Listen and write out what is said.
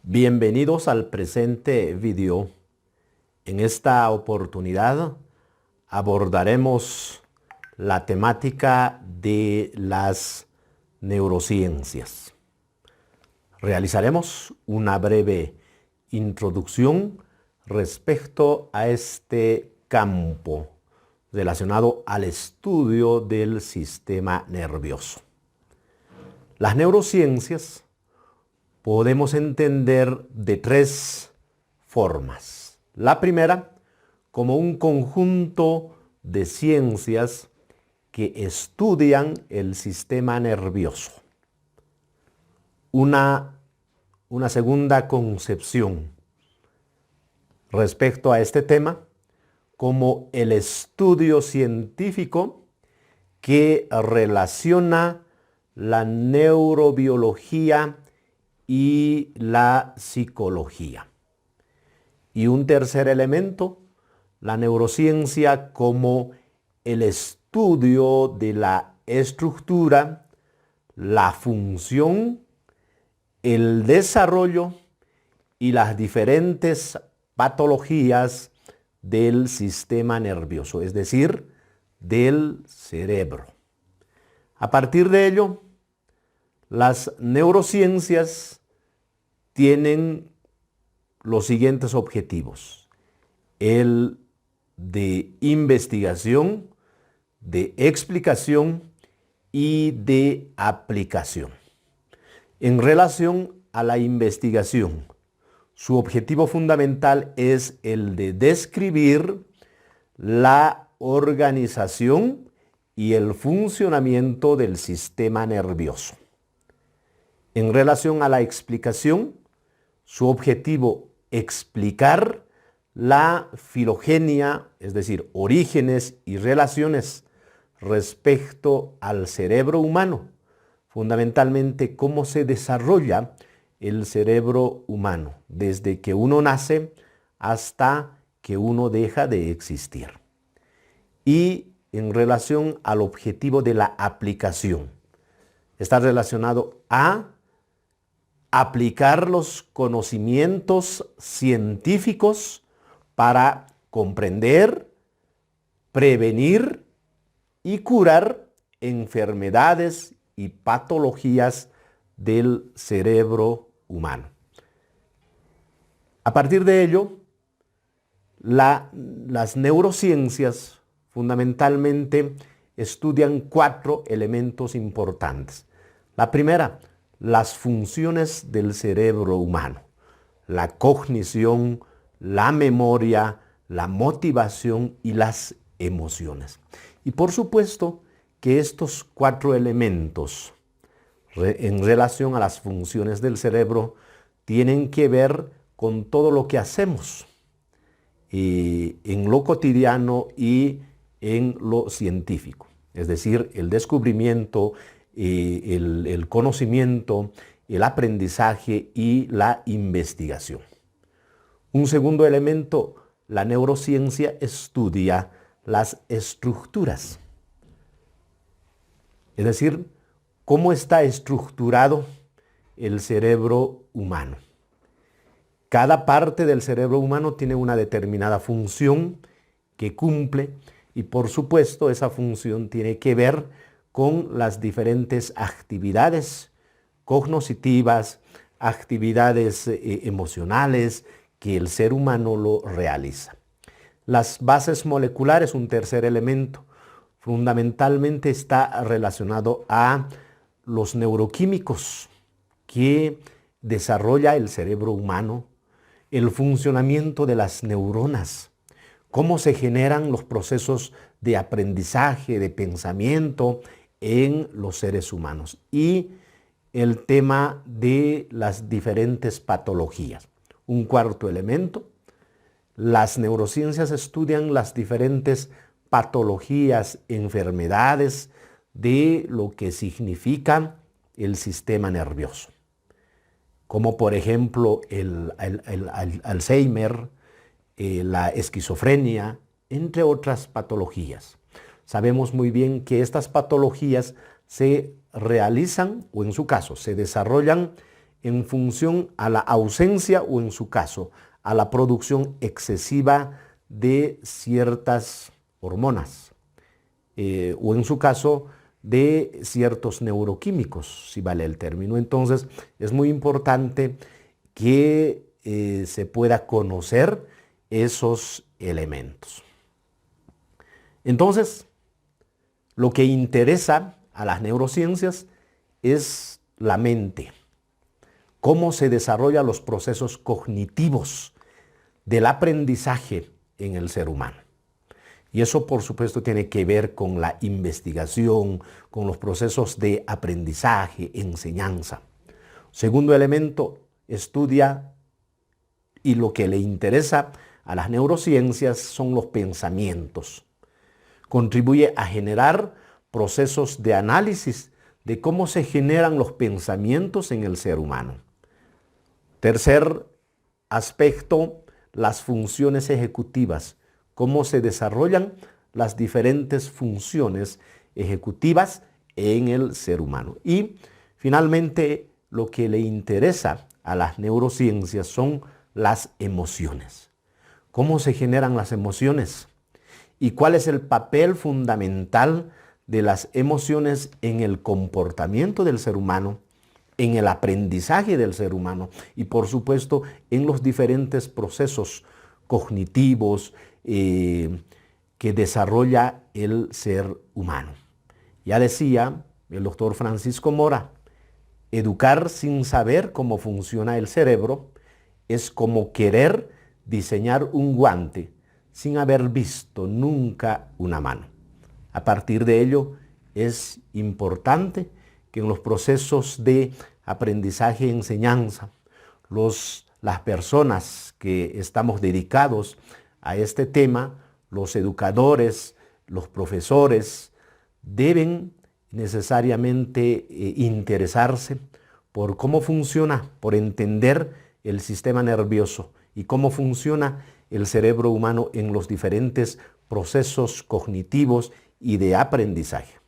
Bienvenidos al presente video. En esta oportunidad abordaremos la temática de las neurociencias. Realizaremos una breve introducción respecto a este campo relacionado al estudio del sistema nervioso. Las neurociencias podemos entender de tres formas. La primera, como un conjunto de ciencias que estudian el sistema nervioso. Una segunda concepción respecto a este tema, como el estudio científico que relaciona la neurobiología y la psicología. Y un tercer elemento, la neurociencia como el estudio de la estructura, la función, el desarrollo y las diferentes patologías del sistema nervioso, es decir, del cerebro. A partir de ello, las neurociencias tienen los siguientes objetivos: el de investigación, de explicación y de aplicación. En relación a la investigación, su objetivo fundamental es el de describir la organización y el funcionamiento del sistema nervioso. En relación a la explicación, su objetivo explicar la filogenia, es decir, orígenes y relaciones respecto al cerebro humano, fundamentalmente cómo se desarrolla el cerebro humano, desde que uno nace hasta que uno deja de existir. Y en relación al objetivo de la aplicación, está relacionado a aplicar los conocimientos científicos para comprender, prevenir y curar enfermedades y patologías del cerebro humano. A partir de ello, las neurociencias fundamentalmente estudian cuatro elementos importantes. La primera, las funciones del cerebro humano: la cognición, la memoria, la motivación y las emociones. Y por supuesto que estos cuatro elementos en relación a las funciones del cerebro tienen que ver con todo lo que hacemos en lo cotidiano y en lo científico, es decir, el descubrimiento, el conocimiento, el aprendizaje y la investigación. Un segundo elemento, la neurociencia estudia las estructuras, es decir, cómo está estructurado el cerebro humano. Cada parte del cerebro humano tiene una determinada función que cumple y por supuesto esa función tiene que ver con las diferentes actividades cognitivas, actividades emocionales que el ser humano lo realiza. Las bases moleculares, un tercer elemento, fundamentalmente está relacionado a los neuroquímicos que desarrolla el cerebro humano, el funcionamiento de las neuronas, cómo se generan los procesos de aprendizaje, de pensamiento en los seres humanos, y el tema de las diferentes patologías. Un cuarto elemento, las neurociencias estudian las diferentes patologías, enfermedades de lo que significa el sistema nervioso, como por ejemplo el Alzheimer, la esquizofrenia, entre otras patologías. sabemos muy bien que estas patologías se realizan, o en su caso, se desarrollan en función a la ausencia, o en su caso, a la producción excesiva de ciertas hormonas, o en su caso, de ciertos neuroquímicos, si vale el término. Entonces, es muy importante que se pueda conocer esos elementos. Entonces, lo que interesa a las neurociencias es la mente, cómo se desarrollan los procesos cognitivos del aprendizaje en el ser humano. Y eso, por supuesto, tiene que ver con la investigación, con los procesos de aprendizaje, enseñanza. Segundo elemento, estudia, y lo que le interesa a las neurociencias son los pensamientos. Contribuye a generar procesos de análisis de cómo se generan los pensamientos en el ser humano. Tercer aspecto, las funciones ejecutivas, cómo se desarrollan las diferentes funciones ejecutivas en el ser humano. Y finalmente, lo que le interesa a las neurociencias son las emociones. ¿Cómo se generan las emociones? ¿Y cuál es el papel fundamental de las emociones en el comportamiento del ser humano, en el aprendizaje del ser humano y, por supuesto, en los diferentes procesos cognitivos que desarrolla el ser humano? Ya decía el doctor Francisco Mora, educar sin saber cómo funciona el cerebro es como querer diseñar un guante sin haber visto nunca una mano. A partir de ello, es importante que en los procesos de aprendizaje y enseñanza, las personas que estamos dedicados a este tema, los educadores, los profesores, deben necesariamente interesarse por cómo funciona, por entender el sistema nervioso y cómo funciona el cerebro humano en los diferentes procesos cognitivos y de aprendizaje.